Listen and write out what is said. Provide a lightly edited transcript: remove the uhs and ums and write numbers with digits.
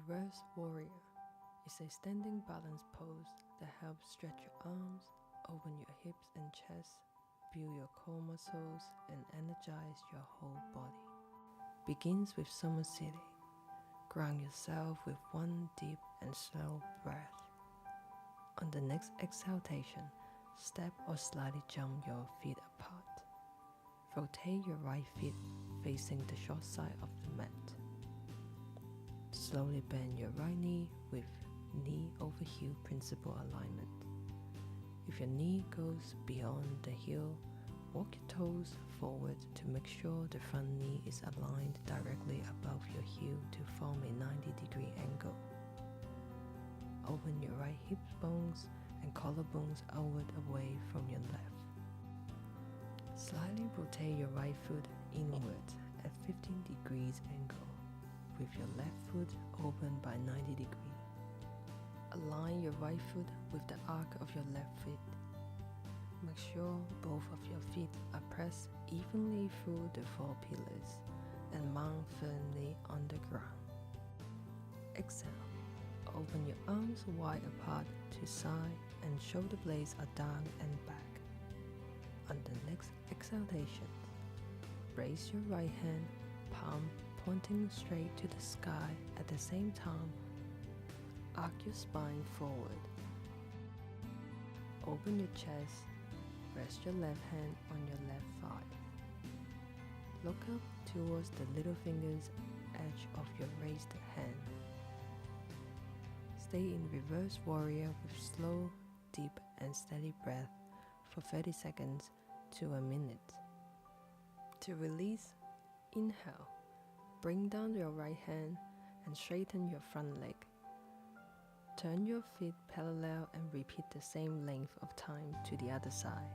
Reverse Warrior is a standing balance pose that helps stretch your arms, open your hips and chest, build your core muscles, and energize your whole body. Begins with summer sitting. Ground yourself with one deep and slow breath. On the next exhalation, step or slightly jump your feet apart. Rotate your right foot facing the short side of the mat. Slowly bend your right knee with knee over heel principal alignment. If your knee goes beyond the heel, walk your toes forward to make sure the front knee is aligned directly above your heel to form a 90-degree angle. Open your right hip bones and collarbones outward away from your left. Slightly rotate your right foot inward at 15 degrees angle, with your left foot open by 90 degrees. Align your right foot with the arc of your left foot. Make sure both of your feet are pressed evenly through the four pillars and mount firmly on the ground. Exhale. Open your arms wide apart to side and shoulder blades are down and back. On the next exhalation, raise your right hand, palm pointing straight to the sky at the same time. Arc your spine forward. Open your chest. Rest your left hand on your left thigh. Look up towards the little fingers edge of your raised hand. Stay in reverse warrior with slow, deep and steady breath for 30 seconds to a minute. To release, inhale. Bring down your right hand and straighten your front leg. Turn your feet parallel and repeat the same length of time to the other side.